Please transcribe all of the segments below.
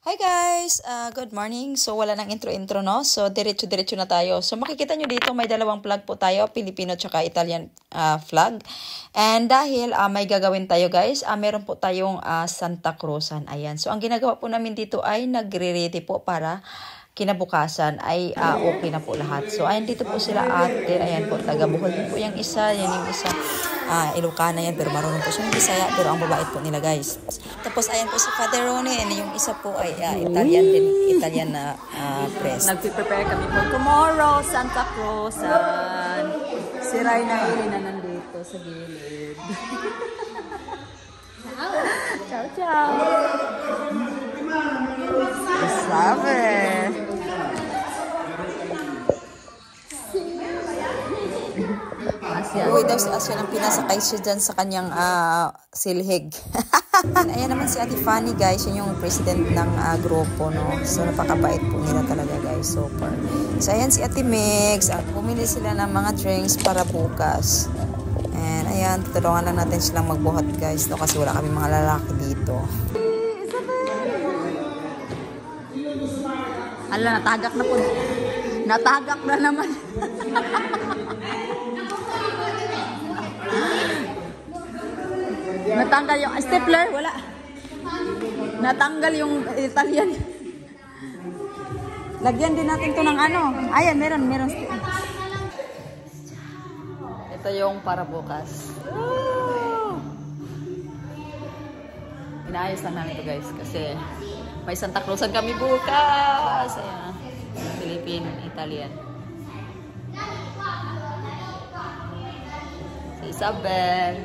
Hi guys! Good morning. So wala nang intro-intro no? So diretso-diretso na tayo. So makikita nyo dito may dalawang flag po tayo, Filipino tsaka Italian flag. And dahil may gagawin tayo guys, meron po tayong Santa Cruzan. Ayan. So ang ginagawa po namin dito ay nagre-ready po para kinabukasan ay okay na po lahat. So ayan dito po sila ate. Ayan po, taga Bohol din po yung isa. Yan yung isa. Ilocana yan pero marunong po siyang Bisaya pero ang babait po nila guys. Tapos ayan po si Father Ronnie and yung isa po ay Italian din, Italian na priest. Nagpe-prepare kami for tomorrow, Santa Cruzan. Si Rayna na nandito sa gilid. Ciao, ciao. Sabi. Uy daw si Asya nang pinasakay siya dyan sa kanyang silhig. Ayan naman si Ate Fanny guys, yun yung president ng grupo no. So napakabait po nila talaga guys, super. So ayan si Ate Mix, bumili sila ng mga drinks para bukas. And ayan, tutulungan lang natin silang magbuhat guys no, kasi wala kami mga lalaki dito. Hala, natagak na po. Natagak na naman. Natanggal yung stapler, wala. Natanggal yung Italian. Lagyan din natin to ng ano. Ayan, meron. Ito yung para bukas. Inaayos lang namin ito guys kasi may Santa Cruzan kami bukas. Ayan. Philippine, Italian. Si Isabel.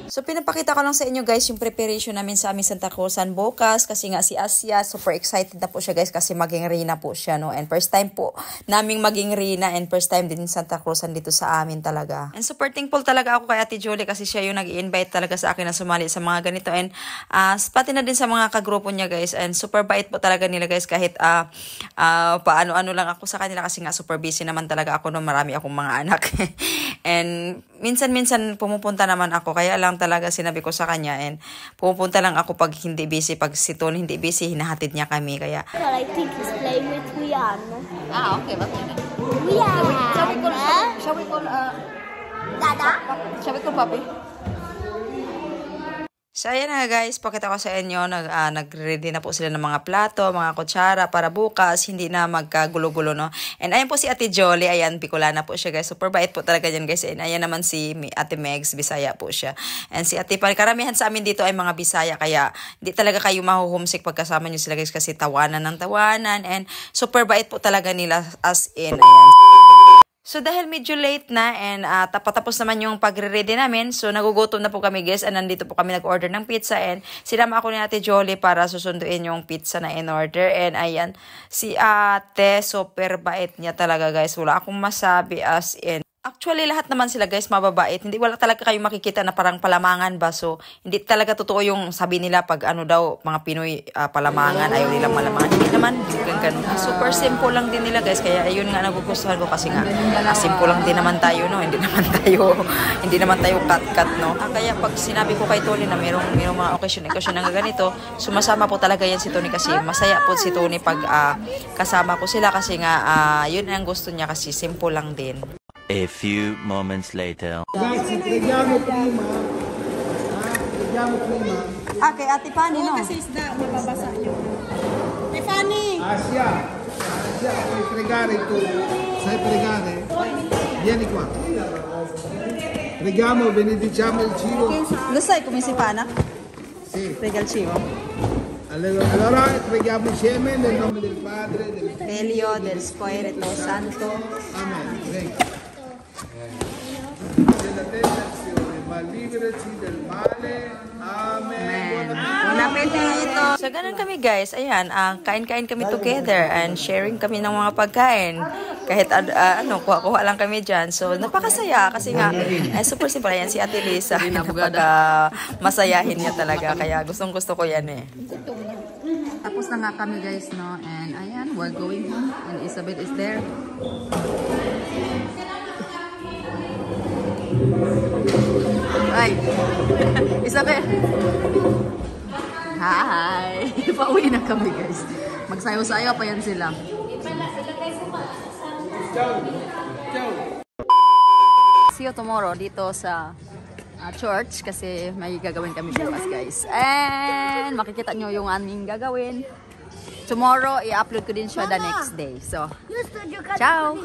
So pinapakita ko lang sa inyo guys yung preparation namin sa aming Santa Cruzan bukas kasi nga si Asya super excited na po siya guys kasi maging reyna po siya no, and first time po naming maging reyna and first time din Santa Cruzan dito sa amin talaga. And super thankful talaga ako kay Ate Julie kasi siya yung nag-i-invite talaga sa akin na sumali sa mga ganito and pati na din sa mga kagrupo niya guys, and super bait po talaga nila guys kahit paano-ano lang ako sa kanila kasi nga super busy naman talaga ako no, marami akong mga anak. And minsan-minsan pumupunta naman ako kaya lang talaga sinabi ko sa kanya, and pupunta lang ako pag hindi busy, pag si Tony hindi busy hinahatid niya kami kaya. Well, I think he's playing with Rihanna. Okay, bakit? Rihanna. Shall we call Dada? Shall we call Papi? So ayan na guys, pakita ko sa inyo, nag-ready na po sila ng mga plato, mga kutsara para bukas, hindi na magkagulo-gulo no. And ayan po si Ate Jolie, ayan, Bicolana po siya guys, super bait po talaga dyan guys. And ayan naman si Ate Megs, Bisaya po siya. And si Ate Pan, karamihan sa amin dito ay mga Bisaya, kaya hindi talaga kayo mahuhumsik pagkasama nyo sila guys kasi tawanan ng tawanan. And super bait po talaga nila as in, ayan. So dahil medyo late na and tapos naman yung pagre-ready namin, so nagugutom na po kami guys, and nandito po kami nag-order ng pizza and sinama ako ni Ate Jolie para susunduin yung pizza na in-order. And ayan, si Ate, super bait niya talaga guys, wala akong masabi as in. Actually, lahat naman sila guys mababait. Hindi, wala talaga kayo makikita na parang palamangan ba. So, hindi talaga totoo yung sabi nila pag ano daw, mga Pinoy palamangan, ayaw nilang malamangan. Hindi naman, ganun. Super simple lang din nila guys. Kaya ayun nga nagugustuhan ko kasi nga, simple lang din naman tayo, no? Hindi naman tayo cut-cut, no? Kaya pag sinabi ko kay Tony na mayroong mga okasyon na ganito, sumasama po talaga yan si Tony kasi masaya po si Tony pag kasama ko sila kasi nga, yun ang gusto niya kasi simple lang din. A few moments later. Preghiamo prima. Preghiamo prima. Kay Ate Fanny, no? Kasi isda, mababasa yun. Ate Fanny! Asia, puoi pregare tu. Sai pregare? Vieni qua. Preghiamo, benediciamo il cibo. Lusay, kumisipana? Sì. Prega il cibo. Allora preghiamo insieme nel nome del Padre, del Figlio, del Spirito Santo. Amen. Venga. Della tentazione, ma liberaci del male. Amen. Buon appetito! So, ganun kami guys. Ayan, kain-kain kami together and sharing kami ng mga pagkain. Kahit kuha-kuha lang kami dyan. So, napakasaya kasi nga, super simple. Ayan si Ate Lisa. Masayahin niya talaga. Kaya gustong-gusto ko yan eh. Tapos na nga kami guys, no? And ayan, we're going home. And Isabel is there. Ay! Isabel! Hi! Pauwi na kami guys. Magsayo-sayo pa yan sila. See you tomorrow dito sa church kasi may gagawin kami bukas guys. And makikita nyo yung aming gagawin. Tomorrow, i-upload ko din siya the next day. So, ciao!